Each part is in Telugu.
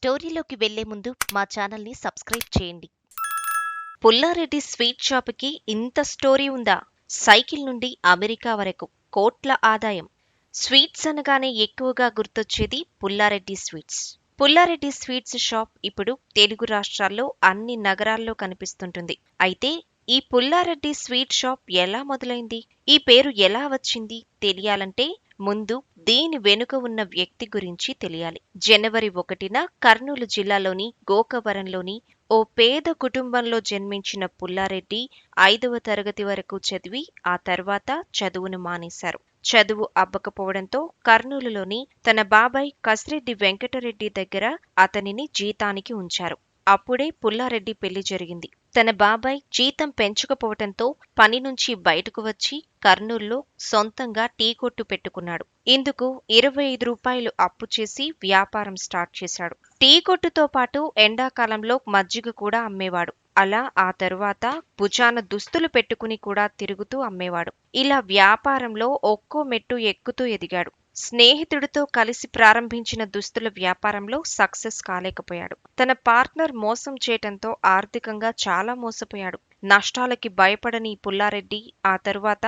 స్టోరీలోకి వెళ్లే ముందు మా ఛానల్ని సబ్స్క్రైబ్ చేయండి. పుల్లారెడ్డి స్వీట్ షాపుకి ఇంత స్టోరీ ఉందా? సైకిల్ నుండి అమెరికా వరకు కోట్ల ఆదాయం. స్వీట్స్ అనగానే ఎక్కువగా గుర్తొచ్చేది Pulla Reddy sweets. Pulla Reddy sweets shop ఇప్పుడు తెలుగు రాష్ట్రాల్లో అన్ని నగరాల్లో కనిపిస్తుంటుంది. అయితే ఈ పుల్లారెడ్డి స్వీట్ షాప్ ఎలా మొదలైంది, ఈ పేరు ఎలా వచ్చింది తెలియాలంటే ముందు దీని వెనుక ఉన్న వ్యక్తి గురించి తెలియాలి. జనవరి 1న కర్నూలు జిల్లాలోని గోకవరంలోని ఓ పేద కుటుంబంలో జన్మించిన పుల్లారెడ్డి 5వ తరగతి వరకు చదివి ఆ తర్వాత చదువును మానేశారు. చదువు అబ్బకపోవడంతో కర్నూలులోని తన బాబాయ్ కసిరెడ్డి వెంకటరెడ్డి దగ్గర అతనిని జీతానికి ఉంచారు. అప్పుడే పుల్లారెడ్డి పెళ్లి జరిగింది. తన బాబాయ్ జీతం పెంచకపోవటంతో పని నుంచి బయటకు వచ్చి కర్నూల్లో సొంతంగా టీ కొట్టు పెట్టుకున్నాడు. ఇందుకు 25 రూపాయలు అప్పు చేసి వ్యాపారం స్టార్ట్ చేశాడు. టీ కొట్టుతో పాటు ఎండాకాలంలో మజ్జిగ కూడా అమ్మేవాడు. అలా ఆ తరువాత భుజాన దుస్తులు పెట్టుకుని కూడా తిరుగుతూ అమ్మేవాడు. ఇలా వ్యాపారంలో ఒక్కో మెట్టు ఎక్కుతూ ఎదిగాడు. స్నేహితుడితో కలిసి ప్రారంభించిన దుస్తుల వ్యాపారంలో సక్సెస్ కాలేకపోయాడు. తన పార్ట్నర్ మోసం చేయటంతో ఆర్థికంగా చాలా మోసపోయాడు. నష్టాలకి భయపడని పుల్లారెడ్డి ఆ తరువాత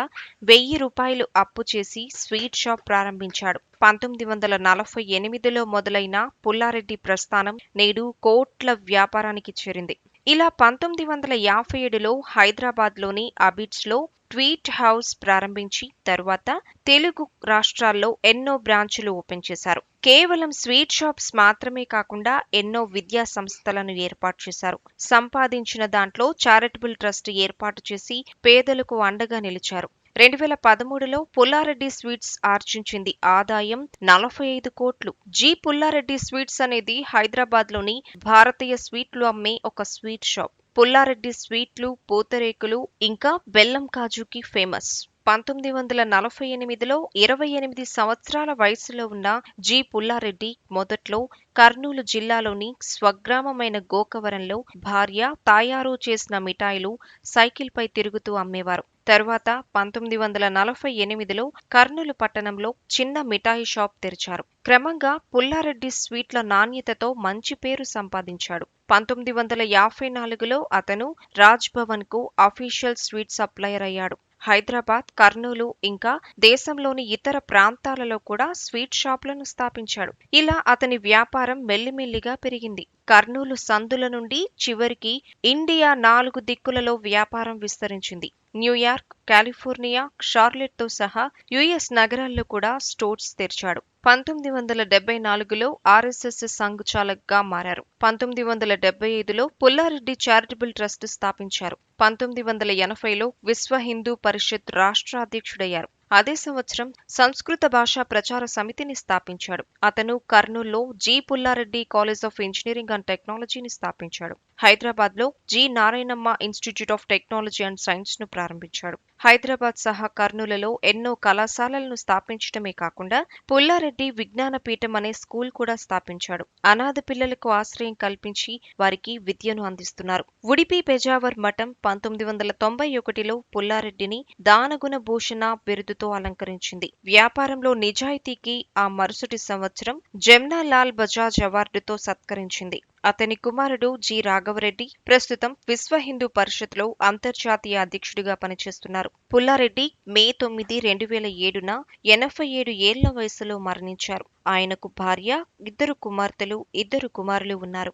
1000 రూపాయలు అప్పు చేసి స్వీట్ షాప్ ప్రారంభించాడు. 1948లో మొదలైన పుల్లారెడ్డి ప్రస్థానం నేడు కోట్ల వ్యాపారానికి చేరింది. ఇలా 1957లో హైదరాబాద్లోని అబిడ్స్లో ట్వీట్ హౌస్ ప్రారంభించి తరువాత తెలుగు రాష్ట్రాల్లో ఎన్నో బ్రాంచులు ఓపెన్ చేశారు. కేవలం స్వీట్ షాప్స్ మాత్రమే కాకుండా ఎన్నో విద్యా సంస్థలను ఏర్పాటు చేశారు. సంపాదించిన దాంట్లో చారిటబుల్ ట్రస్ట్ ఏర్పాటు చేసి పేదలకు అండగా నిలిచారు. 2013లో పుల్లారెడ్డి స్వీట్స్ ఆర్జించింది ఆదాయం 45 కోట్లు. పుల్లారెడ్డి స్వీట్స్ అనేది హైదరాబాద్లోని భారతీయ స్వీట్లు అమ్మే ఒక స్వీట్ షాప్. పుల్లారెడ్డి స్వీట్లు, పూతరేకులు ఇంకా బెల్లం కాజుకి ఫేమస్. 1948లో 28 సంవత్సరాల వయసులో ఉన్న పుల్లారెడ్డి మొదట్లో కర్నూలు జిల్లాలోని స్వగ్రామమైన గోకవరంలో భార్య తయారు చేసిన మిఠాయిలు సైకిల్పై తిరుగుతూ అమ్మేవారు. తరువాత 1948లో కర్నూలు పట్టణంలో చిన్న మిఠాయి షాప్ తెరిచారు. క్రమంగా పుల్లారెడ్డి స్వీట్ల నాణ్యతతో మంచి పేరు సంపాదించాడు. 1954లో అతను రాజ్ భవన్ కు అఫీషియల్ స్వీట్ సప్లయర్ అయ్యాడు. హైదరాబాద్, కర్నూలు ఇంకా దేశంలోని ఇతర ప్రాంతాలలో కూడా స్వీట్ షాపులను స్థాపించాడు. ఇలా అతని వ్యాపారం మెల్లిమెల్లిగా పెరిగింది. కర్నూలు సందుల నుండి చివరికి ఇండియా 4 దిక్కులలో వ్యాపారం విస్తరించింది. న్యూయార్క్, కాలిఫోర్నియా, షార్లెట్తో సహా యుఎస్ నగరాల్లో కూడా స్టోర్స్ తెరిచాడు. 1974లో ఆర్ఎస్ఎస్ సంఘచాలక్గా మారారు. 1975లో పుల్లారెడ్డి చారిటబుల్ ట్రస్ట్ స్థాపించారు. 1980లో విశ్వ హిందూ పరిషత్ రాష్ట్ర అధ్యక్షుడయ్యారు. అదే సంవత్సరం సంస్కృత భాషా ప్రచార సమితిని స్థాపించాడు. అతను కర్నూల్లో Pullareddy college of engineering and టెక్నాలజీని స్థాపించాడు. హైదరాబాద్లో Narayanamma institute of technology and science ను ప్రారంభించాడు. హైదరాబాద్ సహా కర్నూలులో ఎన్నో కళాశాలలను స్థాపించడమే కాకుండా పుల్లారెడ్డి విజ్ఞాన పీఠం అనే స్కూల్ కూడా స్థాపించాడు. అనాథ పిల్లలకు ఆశ్రయం కల్పించి వారికి విద్యను అందిస్తున్నారు. ఉడిపి పెజావర్ మఠం 1991లో పుల్లారెడ్డిని దానగుణ భూషణ బిరుదుతో అలంకరించింది. వ్యాపారంలో నిజాయితీకి ఆ మరుసటి సంవత్సరం జమ్నాలాల్ బజాజ్ అవార్డుతో సత్కరించింది. అతని కుమారుడు రాఘవరెడ్డి ప్రస్తుతం విశ్వ హిందూ పరిషత్లో అంతర్జాతీయ అధ్యక్షుడిగా పనిచేస్తున్నారు. పుల్లారెడ్డి మే 9, 2007న 87 ఏళ్ల వయసులో మరణించారు. ఆయనకు భార్య, 2 కుమార్తెలు, 2 కుమారులు ఉన్నారు.